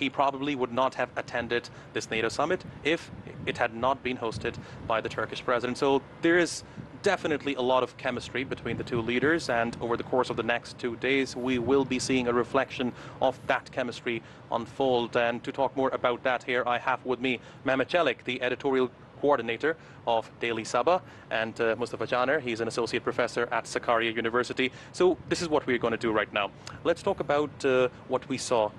he probably would not have attended this NATO summit if it had not been hosted by the Turkish president. So there is definitely a lot of chemistry between the two leaders, and over the course of the next 2 days we will be seeing a reflection of that chemistry unfold. And to talk more about that, here I have with me Mehmet Çelik, the editorial coordinator of Daily Sabah, and Mustafa Caner. He's an associate professor at Sakarya University. So this is what we're going to do right now. Let's talk about what we saw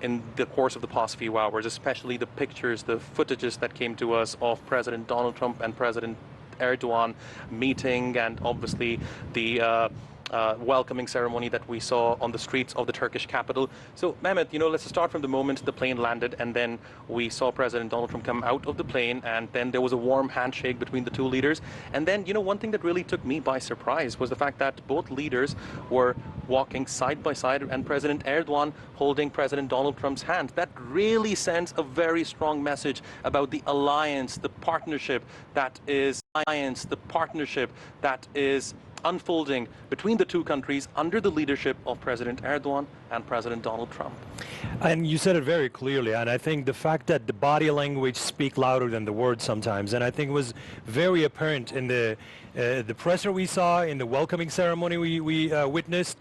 in the course of the past few hours, especially the pictures, the footages that came to us of President Donald Trump and President Erdogan meeting, and obviously the welcoming ceremony that we saw on the streets of the Turkish capital. So, Mehmet, let's start from the moment the plane landed, and then we saw President Donald Trump come out of the plane, and then there was a warm handshake between the two leaders. And then, one thing that really took me by surprise was the fact that both leaders were walking side by side, and President Erdogan holding President Donald Trump's hand. That really sends a very strong message about the alliance, the partnership that is unfolding between the two countries under the leadership of President Erdogan and President Donald Trump. And you said it very clearly, and I think the fact that the body language speaks louder than the words sometimes, and I think it was very apparent in the presser we saw, in the welcoming ceremony we witnessed.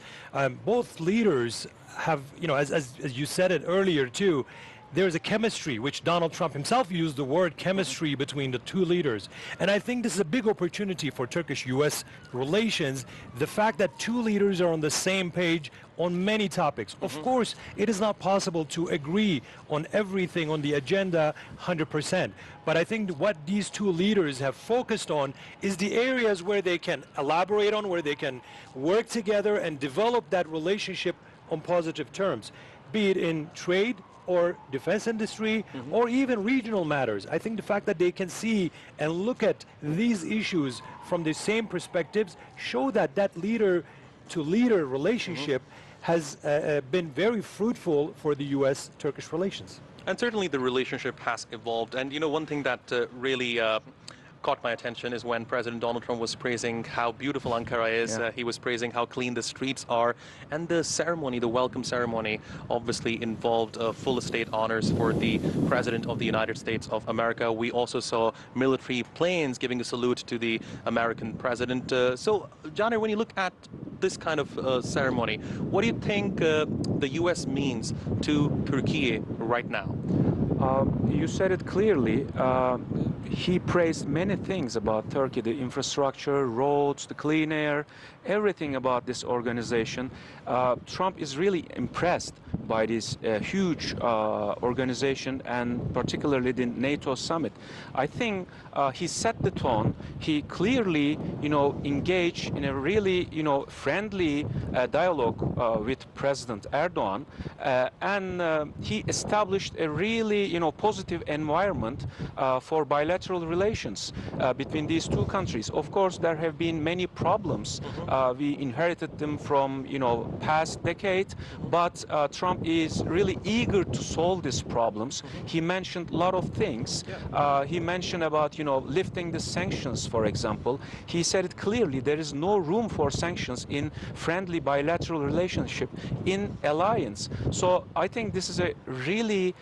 Both leaders have, as you said it earlier too, there's a chemistry, which Donald Trump himself used the word chemistry between the two leaders. And I think this is a big opportunity for Turkish-US relations, the fact that two leaders are on the same page on many topics. Of course, it is not possible to agree on everything on the agenda 100%. But I think what these two leaders have focused on is the areas where they can elaborate on, where they can work together and develop that relationship on positive terms, be it in trade, or defense industry, or even regional matters. I think the fact that they can see and look at these issues from the same perspectives show that that leader-to-leader relationship has been very fruitful for the US-Turkish relations. And certainly the relationship has evolved. And one thing that really caught my attention is when President Donald Trump was praising how beautiful Ankara is. He was praising how clean the streets are. And the ceremony, the welcome ceremony, obviously involved full state honors for the President of the United States of America. We also saw military planes giving a salute to the American president. So, Caner, when you look at this kind of ceremony, what do you think the U.S. means to Turkey right now? You said it clearly. He praised many things about Turkey, the infrastructure, roads, the clean air, everything about this organization. Trump is really impressed by this huge organization, and particularly the NATO summit. I think he set the tone. He clearly, engaged in a really, friendly dialogue with President Erdogan, and he established a really, positive environment for bilateral relations between these two countries. Of course, there have been many problems. We inherited them from, past decade, but Trump is really eager to solve these problems. He mentioned a lot of things. He mentioned about, lifting the sanctions, for example. He said it clearly, there is no room for sanctions in friendly bilateral relationship, in alliance. So I think this is a really,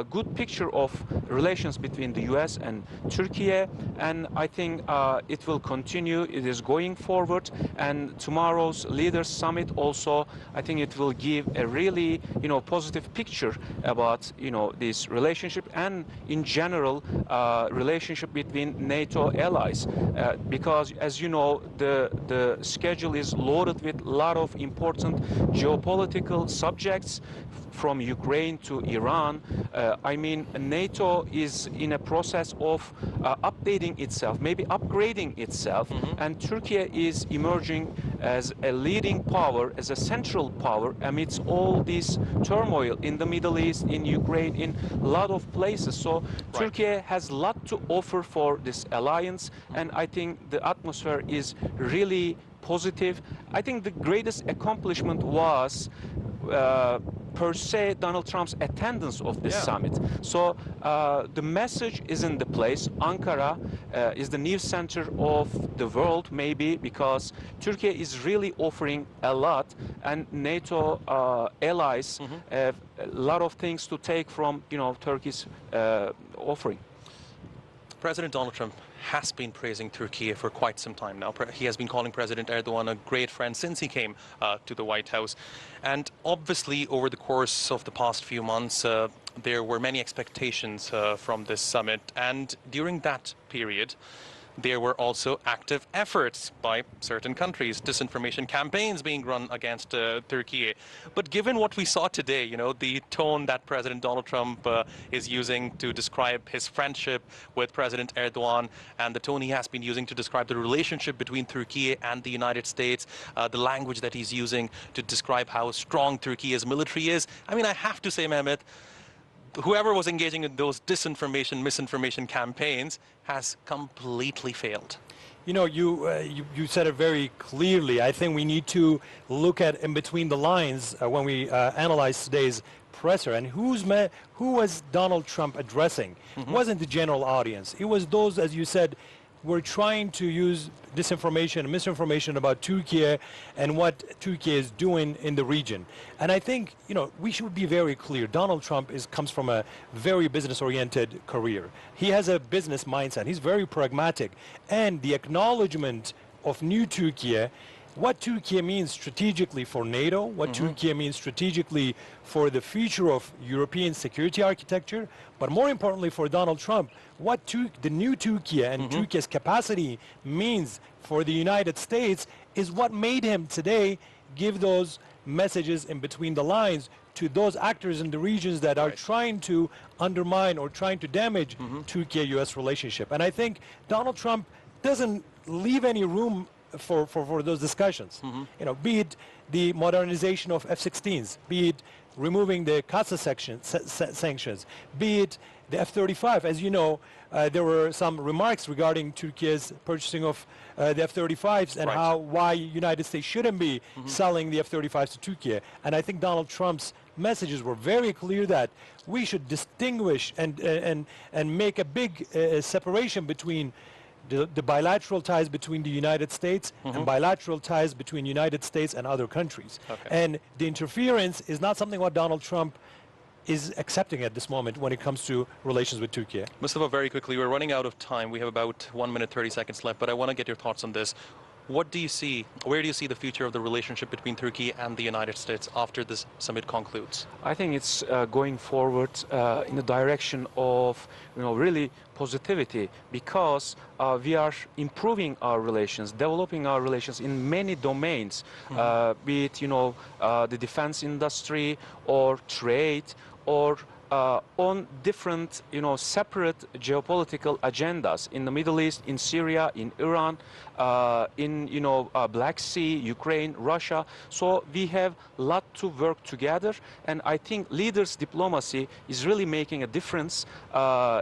good picture of relations between the US and Turkey, and I think it will continue. It is going forward, and tomorrow's leaders summit also, I think it will give a really, positive picture about, this relationship and in general relationship between NATO allies, because as you know, the schedule is loaded with a lot of important geopolitical subjects, from Ukraine to Iran. I mean, NATO is in a process of updating itself, maybe upgrading itself, and Turkey is emerging as a leading power, as a central power amidst all this turmoil in the Middle East, in Ukraine, in a lot of places. So Turkey has a lot to offer for this alliance, and I think the atmosphere is really positive. I think the greatest accomplishment was per se Donald Trump's attendance of this summit. So the message is in the place. Ankara is the news center of the world, maybe, because Turkey is really offering a lot, and NATO allies have a lot of things to take from, you know, Turkey's offering. President Donald Trump has been praising Turkey for quite some time now. He has been calling President Erdogan a great friend since he came to the White House. And obviously, over the course of the past few months, there were many expectations from this summit. And during that period, there were also active efforts by certain countries, disinformation campaigns being run against Turkey. But given what we saw today, you know, the tone that President Donald Trump is using to describe his friendship with President Erdogan, and the tone he has been using to describe the relationship between Turkey and the United States, the language that he's using to describe how strong Turkey's military is, I mean, I have to say, Mehmet, whoever was engaging in those disinformation, misinformation campaigns has completely failed. You know, you said it very clearly. I think we need to look at in between the lines when we analyze today's presser. And who was Donald Trump addressing? It wasn't the general audience. It was those, as you said, were trying to use disinformation and misinformation about Turkey and what Turkey is doing in the region. And I think, you know, we should be very clear. Donald Trump comes from a very business-oriented career. He has a business mindset. He's very pragmatic. And the acknowledgement of new Turkey, what Turkey means strategically for NATO, what Turkey means strategically for the future of European security architecture, but more importantly for Donald Trump, what the new Turkey and Turkey's capacity means for the United States is what made him today give those messages in between the lines to those actors in the regions that are trying to undermine or trying to damage Turkey-US relationship. And I think Donald Trump doesn't leave any room for those discussions. You know, be it the modernization of F-16s, be it removing the CASA sanctions, be it the F-35. As you know, there were some remarks regarding Turkey's purchasing of the F-35s and why United States shouldn't be selling the F-35s to Turkey. And I think Donald Trump's messages were very clear that we should distinguish and make a big separation between the bilateral ties between the United States and bilateral ties between United States and other countries. And the interference is not something what Donald Trump is accepting at this moment when it comes to relations with Turkey. Mustafa, very quickly, we're running out of time. We have about 1 minute, 30 seconds left, but I want to get your thoughts on this. What do you see, where do you see the future of the relationship between Turkey and the United States after this summit concludes? I think it's going forward in the direction of, you know, really positivity, because we are improving our relations, developing our relations in many domains, be it, you know, the defense industry or trade or on different, you know, separate geopolitical agendas in the Middle East, in Syria, in Iran, in, you know, Black Sea, Ukraine, Russia. So we have a lot to work together, and I think leaders' diplomacy is really making a difference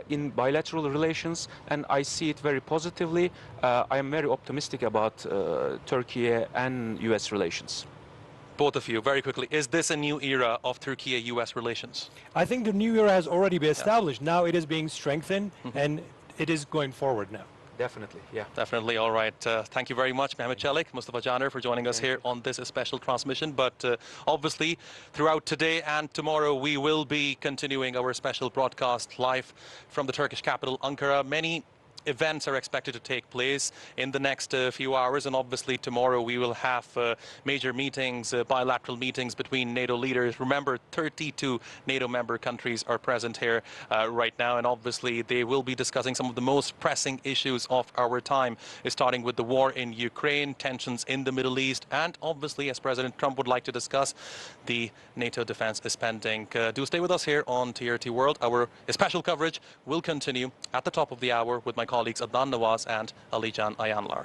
in bilateral relations, and I see it very positively. I am very optimistic about Turkey and US relations. Both of you, very quickly, is this a new era of Turkey-US relations? I think the new era has already been established. Now it is being strengthened and it is going forward now. Definitely, yeah. Definitely, all right. Thank you very much, Mehmet Çelik, Mustafa Caner, for joining us here on this special transmission. But obviously, throughout today and tomorrow, we will be continuing our special broadcast live from the Turkish capital, Ankara. Many events are expected to take place in the next few hours, and obviously tomorrow we will have major meetings, bilateral meetings between NATO leaders. Remember, 32 NATO member countries are present here right now, and obviously they will be discussing some of the most pressing issues of our time, starting with the war in Ukraine, tensions in the Middle East, and obviously, as President Trump would like to discuss, the NATO defense spending. Do stay with us here on TRT World. Our special coverage will continue at the top of the hour with my colleagues Adnan Nawaz and Alican Ayanlar.